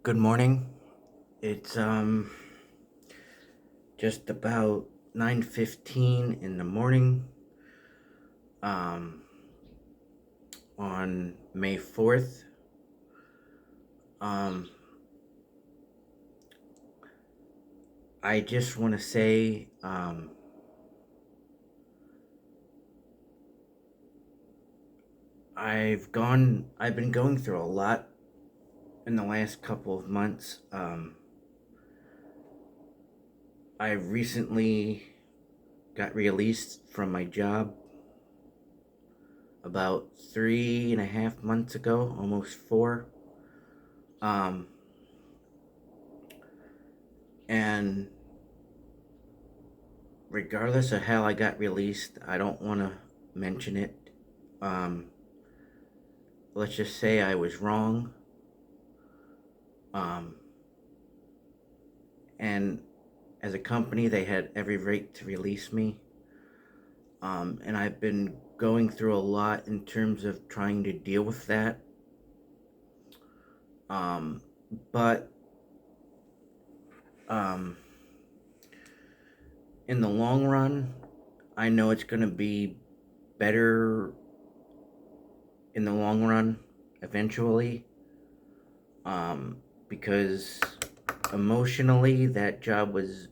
Good morning. It's just about 9:15 in the morning um on May 4th. Um I just want to say I've been going through a lot in the last couple of months. I recently got released from my job about 3.5 months ago, almost 4. Um and regardless of how I got released, I don't want to mention it. Um, let's just say I was wrong. Um, and as a company, they had every right to release me. And I've been going through a lot in terms of trying to deal with that. Um, but um, in the long run, I know it's going to be better in the long run eventually. Because emotionally, that job was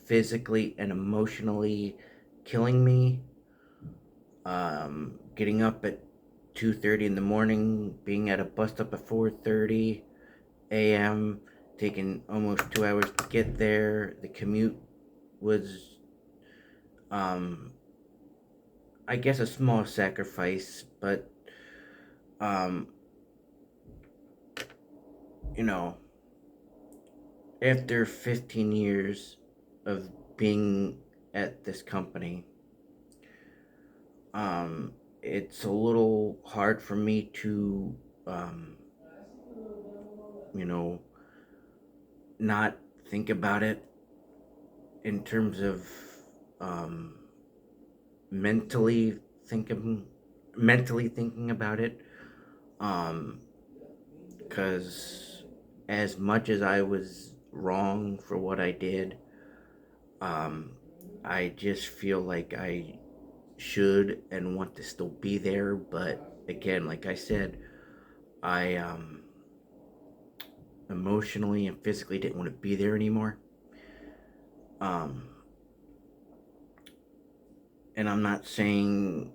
physically and emotionally killing me. Getting up at 2:30 in the morning, being at a bus stop at 4:30 a.m., taking almost 2 hours to get there. The commute was, um, I guess, a small sacrifice, but um, you know, after 15 years of being at this company, um, it's a little hard for me to, um, you know, not think about it in terms of um, mentally thinking, mentally thinking about it. Because as much as I was wrong for what I did, um, I just feel like I should and want to still be there. But again, like I said, I emotionally and physically didn't want to be there anymore. Um, and I'm not saying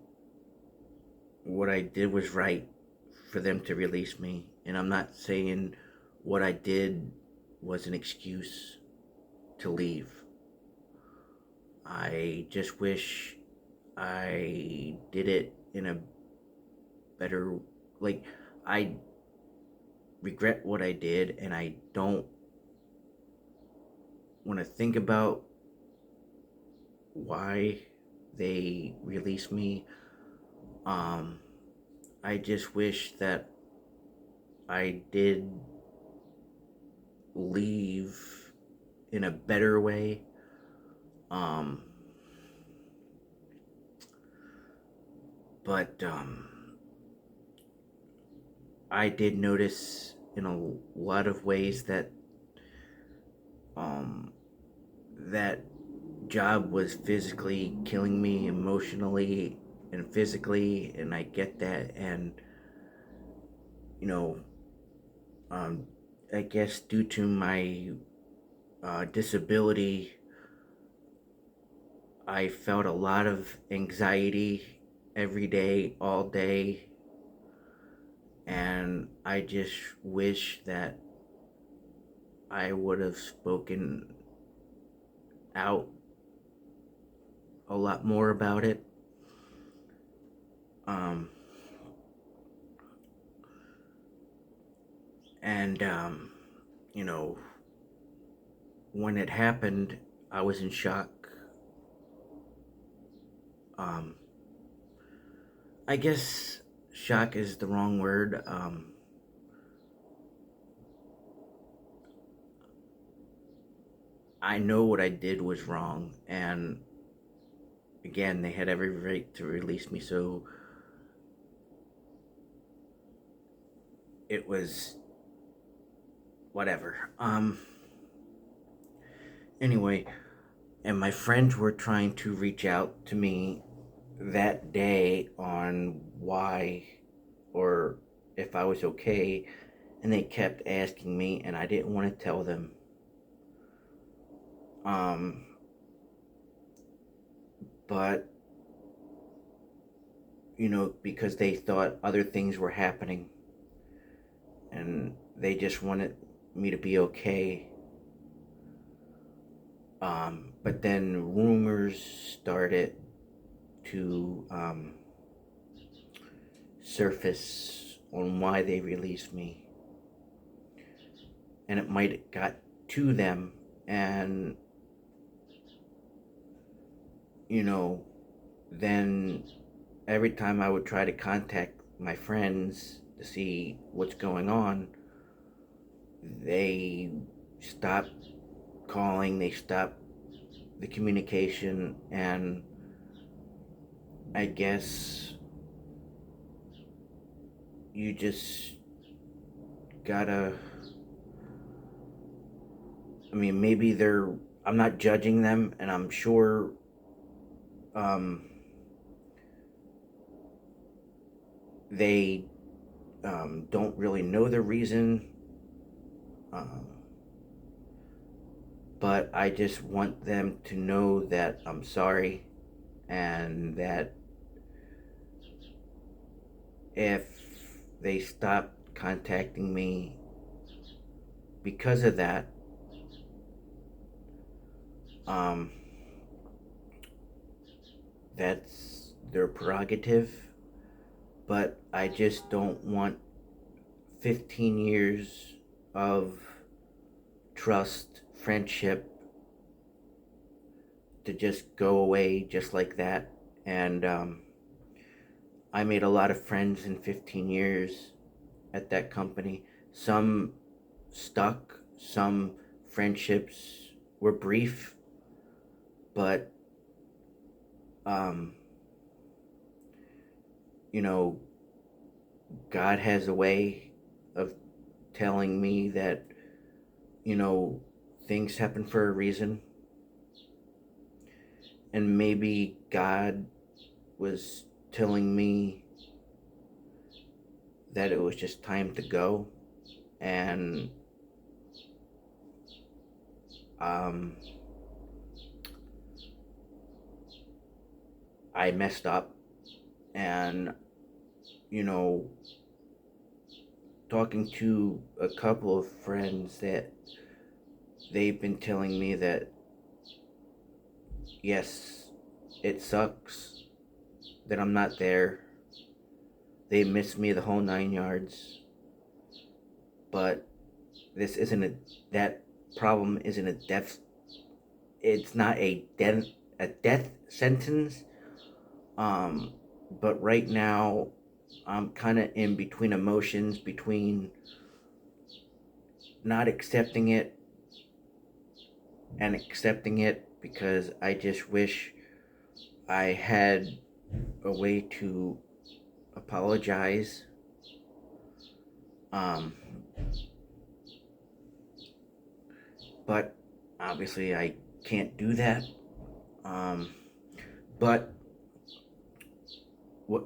what I did was right for them to release me, and I'm not saying what I did was an excuse to leave. I just wish I did it in a better, like, I regret what I did, and I don't want to think about why they released me. Um, I just wish that I did leave in a better way. Um, but I did notice in a lot of ways that um, that job was physically killing me emotionally and physically, and I get that. And you know, um, I guess due to my disability, I felt a lot of anxiety every day, all day, and I just wish that I would have spoken out a lot more about it. Um, and you know, when it happened, I was in shock. Um, I guess shock is the wrong word. I know what I did was wrong, and again, they had every right to release me. So it was whatever. Anyway, and my friends were trying to reach out to me that day on why or if I was okay, and they kept asking me, and I didn't want to tell them. Um, but because they thought other things were happening, and they just wanted me to be okay. But then rumors started to surface on why they released me, and it might have got to them, and then every time I would try to contact my friends to see what's going on, they stopped calling, they stopped the communication, and I guess you just gotta. Maybe I'm not judging them, and I'm sure um, they don't really know the reason, um, but I just want them to know that I'm sorry, and that if they stop contacting me because of that, um, that's their prerogative, but I just don't want 15 years of trust, friendship to just go away just like that. And I made a lot of friends in 15 years at that company. Some stuck, some friendships were brief, but um, you know, God has a way of telling me that, you know, things happen for a reason. And maybe God was telling me that it was just time to go. And um, I messed up. And, you know, talking to a couple of friends, that they've been telling me that, yes, it sucks that I'm not there. They miss me the whole 9 yards. But this isn't that problem isn't a death. It's not a death sentence. Um, but right now, I'm kind of in between emotions, between not accepting it and accepting it, because I just wish I had a way to apologize. Um, but obviously, I can't do that. Um, but what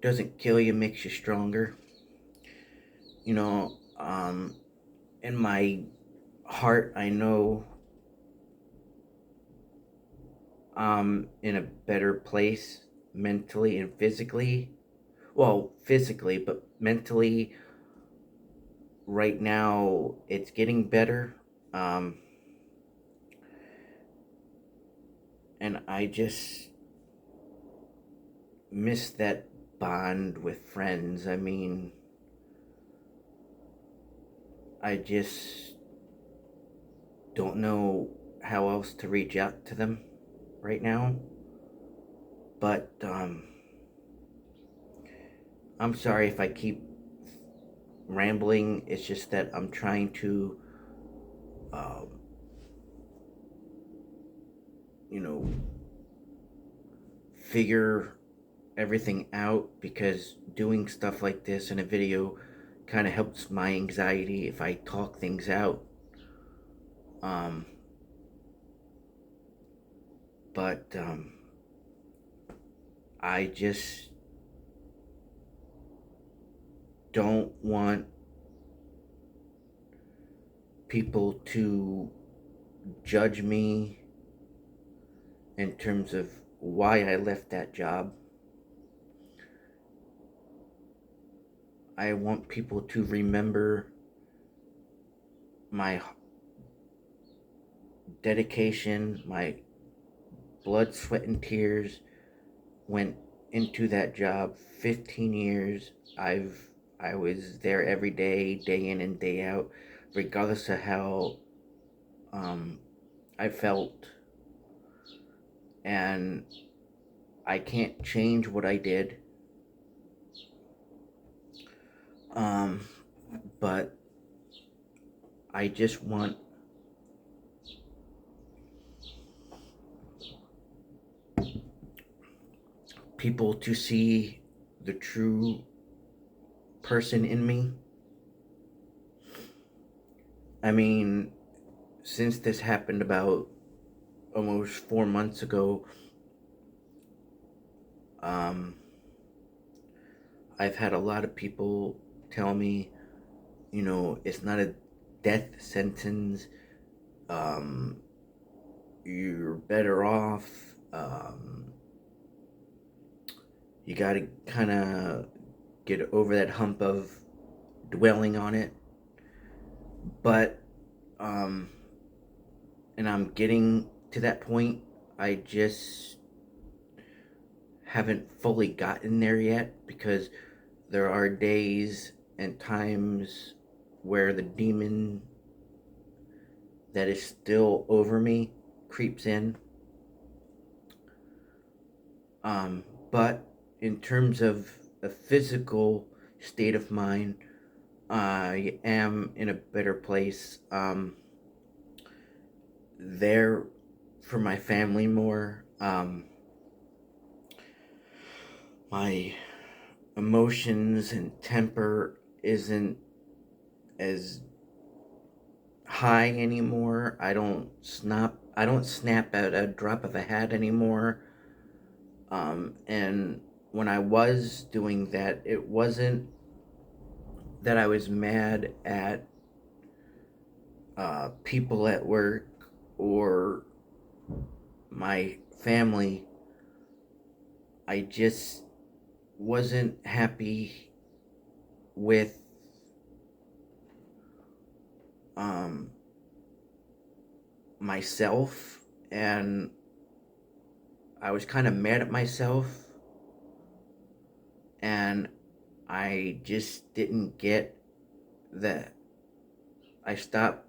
doesn't kill you makes you stronger. You know, in my heart, I know I'm in a better place mentally and physically. Well, physically, but mentally, right now, it's getting better. Um, and I just miss that bond with friends. I just don't know how else to reach out to them right now. But I'm sorry if I keep rambling. It's just that I'm trying to, um, you know, figure everything out, because doing stuff like this in a video kind of helps my anxiety if I talk things out. Um, but I just don't want people to judge me in terms of why I left that job. I want people to remember my dedication, my blood, sweat, and tears went into that job. 15 years. I was there every day, day in and day out, regardless of how um, I felt, and I can't change what I did. Um, but I just want people to see the true person in me. I mean, since this happened about almost 4 months ago, um, I've had a lot of people tell me, it's not a death sentence. Um, you're better off. You got to kind of get over that hump of dwelling on it. But, um, and I'm getting to that point. I just haven't fully gotten there yet because there are days and times where the demon that is still over me creeps in. But in terms of a physical state of mind, I am in a better place. There for my family more. My emotions and temper isn't as high anymore. I don't snap at a drop of a hat anymore. And when I was doing that, it wasn't that I was mad at people at work or my family. I just wasn't happy with um, myself, and I was kind of mad at myself, and I just didn't get that. I stopped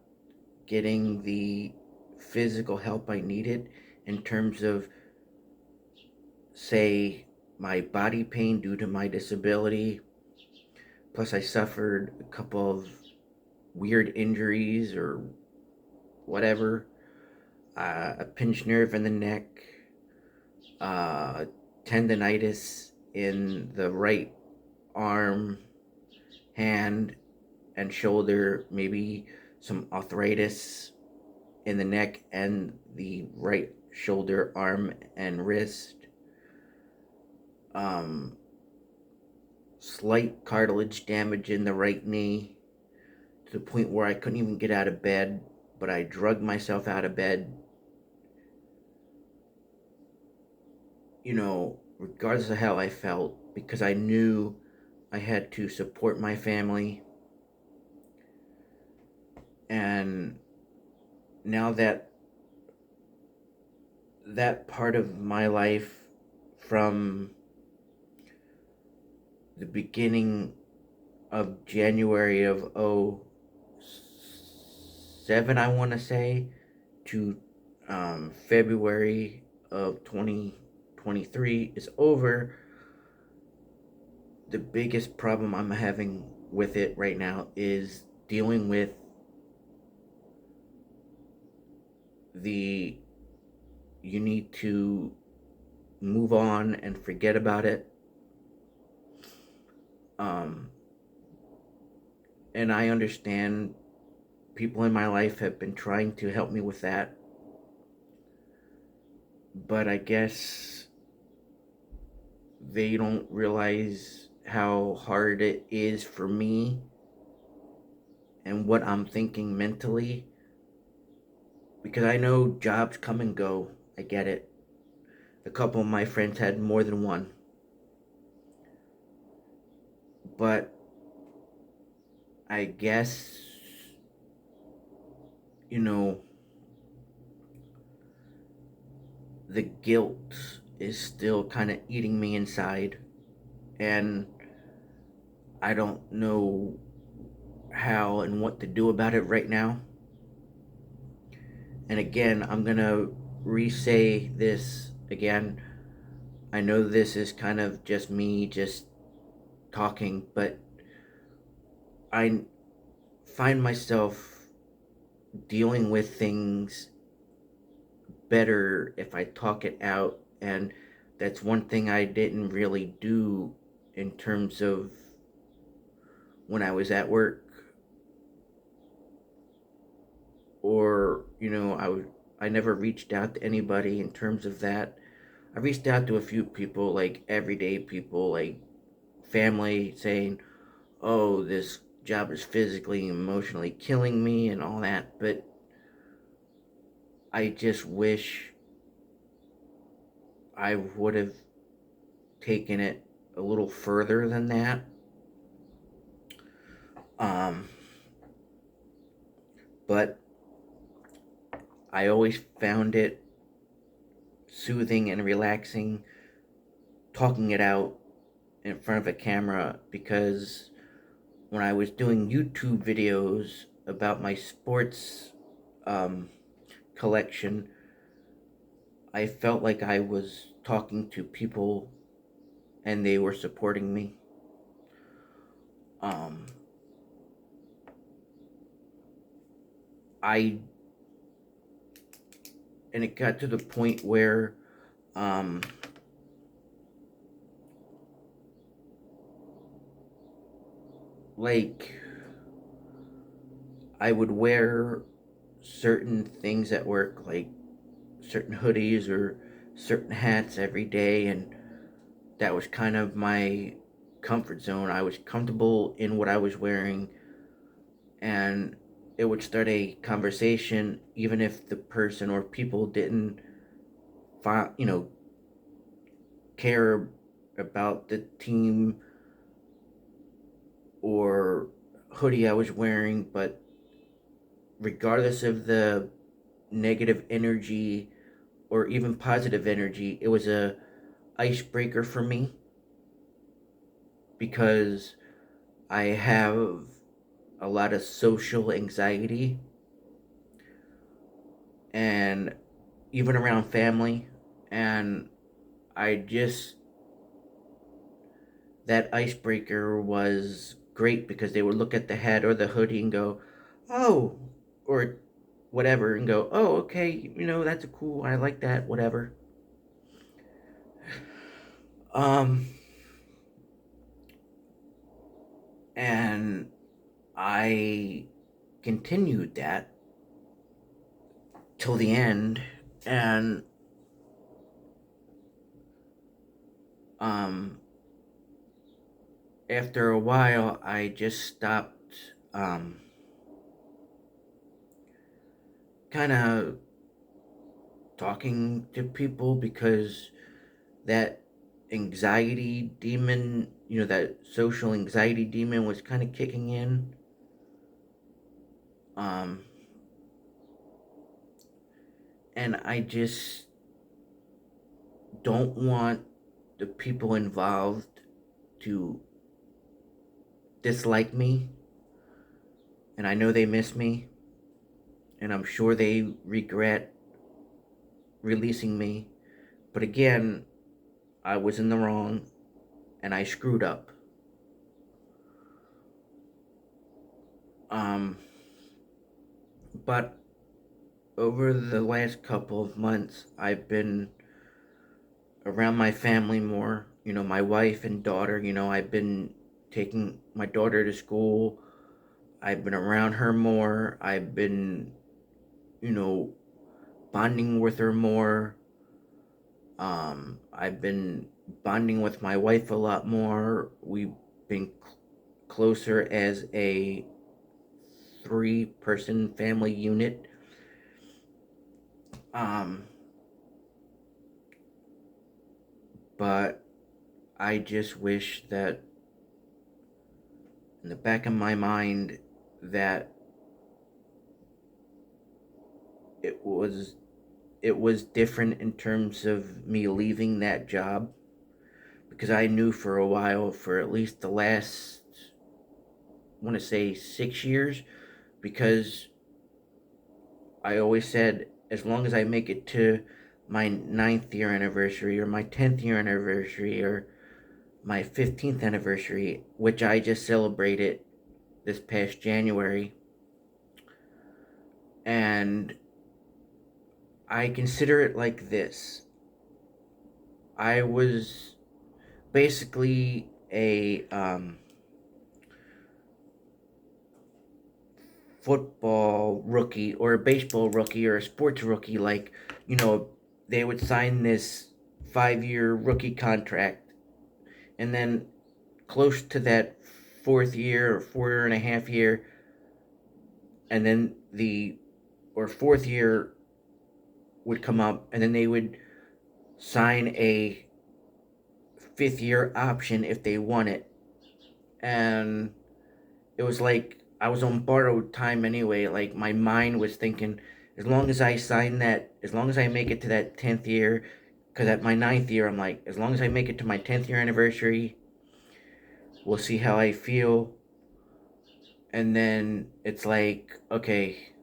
getting the physical help I needed in terms of, say, my body pain due to my disability. Plus, I suffered a couple of weird injuries or whatever, a pinched nerve in the neck, uh, tendonitis in the right arm, hand, and shoulder, maybe some arthritis in the neck and the right shoulder, arm, and wrist. Um, Slight cartilage damage in the right knee to the point where I couldn't even get out of bed, but I drugged myself out of bed, regardless of how I felt, because I knew I had to support my family. And now that part of my life from the beginning of January of '07, I want to say, to February of 2023 is over. The biggest problem I'm having with it right now is dealing with the you need to move on and forget about it. Um, And I understand people in my life have been trying to help me with that. But I guess they don't realize how hard it is for me and what I'm thinking mentally. Because I know jobs come and go. I get it. A couple of my friends had more than one. But I guess, you know, the guilt is still kind of eating me inside. And I don't know how and what to do about it right now. And again, I'm going to re say this again. I know this is kind of just me just talking, but I find myself dealing with things better if I talk it out. And that's one thing I didn't really do in terms of when I was at work, or I never reached out to anybody in terms of that. I reached out to a few people, like everyday people, like family, saying, "Oh, this job is physically and emotionally killing me," and all that. But I just wish I would have taken it a little further than that. Um, but I always found it soothing and relaxing talking it out in front of a camera, because when I was doing YouTube videos about my sports um, collection, I felt like I was talking to people and they were supporting me. Um, I and it got to the point where um, like I would wear certain things at work, like certain hoodies or certain hats every day, and that was kind of my comfort zone. I was comfortable in what I was wearing, and it would start a conversation even if the person or people didn't care about the team or hoodie I was wearing. But regardless of the negative energy or even positive energy, it was a icebreaker for me, because I have a lot of social anxiety, and even around family. And I just, that icebreaker was great, because they would look at the hat or the hoodie and go, "Oh," or whatever, and go, "Oh, okay, that's a cool, I like that, whatever." Um, and I continued that till the end. And um, after a while, I just stopped kind of talking to people, because that anxiety demon, that social anxiety demon was kind of kicking in. Um, and I just don't want the people involved to dislike me. And I know they miss me. And I'm sure they regret releasing me. But again, I was in the wrong and I screwed up. Um, but over the last couple of months, I've been around my family more. My wife and daughter. I've been taking my daughter to school. I've been around her more. I've been, you know, bonding with her more. I've been bonding with my wife a lot more. We've been closer as a 3-person family unit. Um, but I just wish that in the back of my mind that it was it was different in terms of me leaving that job, because I knew for a while, for at least the last, I want to say 6 years, because I always said, as long as I make it to my 9th year anniversary or my 10th year anniversary or my 15th anniversary, which I just celebrated this past January, and I consider it like this. I was basically a football rookie or a baseball rookie or a sports rookie. Like, they would sign this 5-year rookie contract, and then close to that 4th year or 4.5 year, and then the or 4th year would come up, and then they would sign a 5th year option if they won it. And it was like I was on borrowed time anyway. Like, my mind was thinking, as long as I sign that, as long as I make it to that 10th year, because at my 9th year, I'm like, as long as I make it to my 10th year anniversary, we'll see how I feel. And then it's like, okay,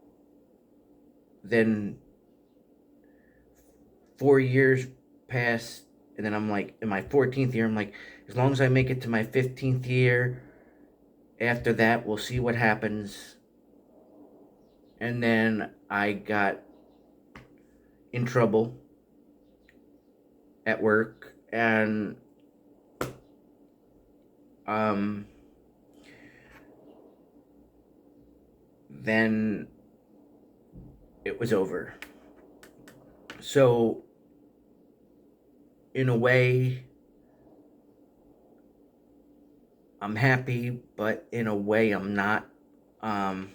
then 4 years pass, and then I'm like, in my 14th year, I'm like, as long as I make it to my 15th year, after that, we'll see what happens. And then I got in trouble at work, and um, then it was over. So, in a way, I'm happy, but in a way, I'm not. Um,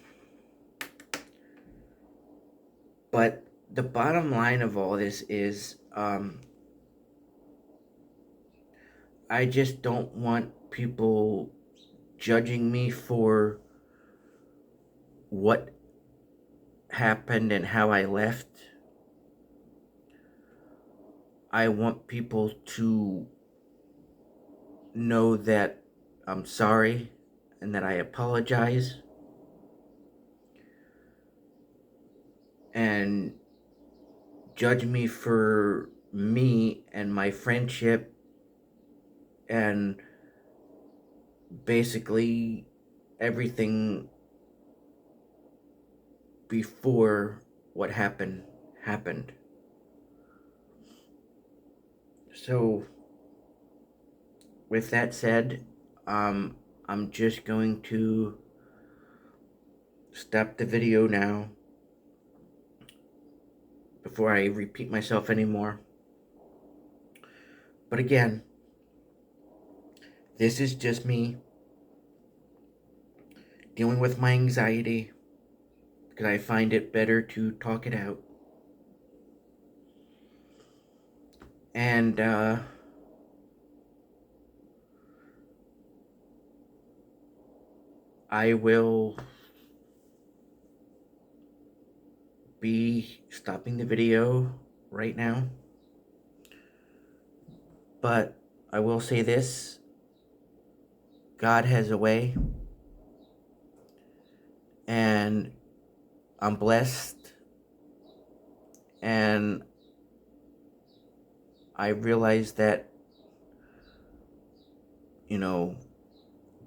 but the bottom line of all this is, I just don't want people judging me for what happened and how I left. I want people to know that I'm sorry and that I apologize, and judge me for me and my friendship and basically everything before what happened. So, with that said, I'm just going to stop the video now before I repeat myself anymore. But again, this is just me dealing with my anxiety, because I find it better to talk it out. And I will be stopping the video right now. But I will say this: God has a way, and I'm blessed, and I realize that, you know,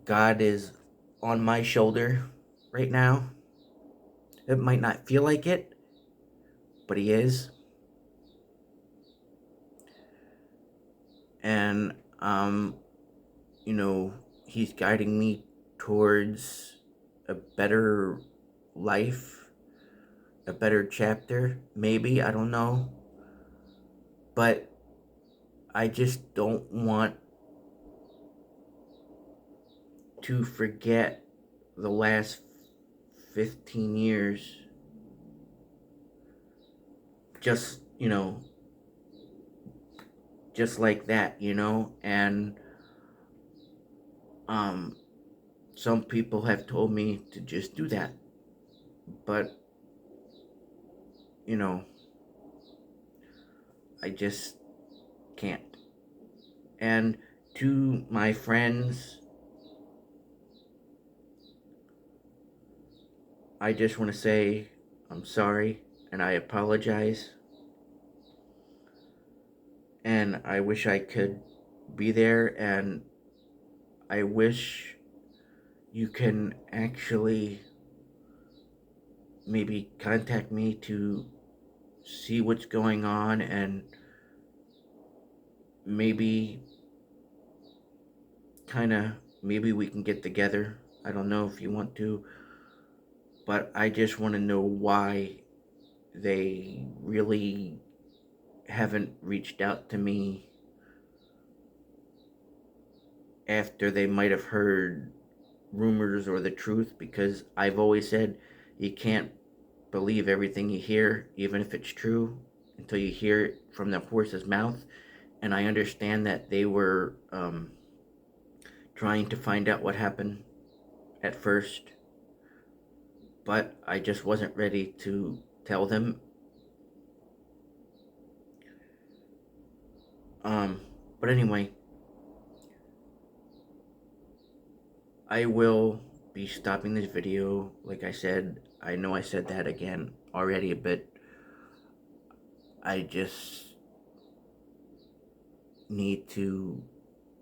God is on my shoulder right now. It might not feel like it, but He is. And, He's guiding me towards a better life, a better chapter, maybe, I don't know. But I just don't want to forget the last 15 years, just, just like that, and um some people have told me to just do that, but you know I just can't. And to my friends, I just want to say I'm sorry and I apologize, and I wish I could be there, and I wish you can actually maybe contact me to see what's going on, and maybe kind of maybe we can get together. I don't know if you want to, but I just want to know why they really haven't reached out to me after they might have heard rumors or the truth, because I've always said you can't believe everything you hear, even if it's true, until you hear it from the horse's mouth. And I understand that they were trying to find out what happened at first, but I just wasn't ready to tell them. Um, but anyway, I will be stopping this video. Like I said, I know I said that again already, but I just need to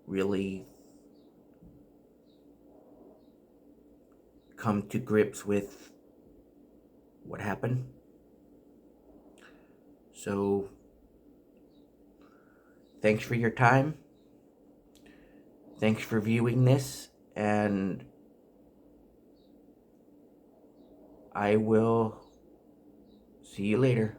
really come to grips with what happened. So, thanks for your time. Thanks for viewing this, and I will see you later.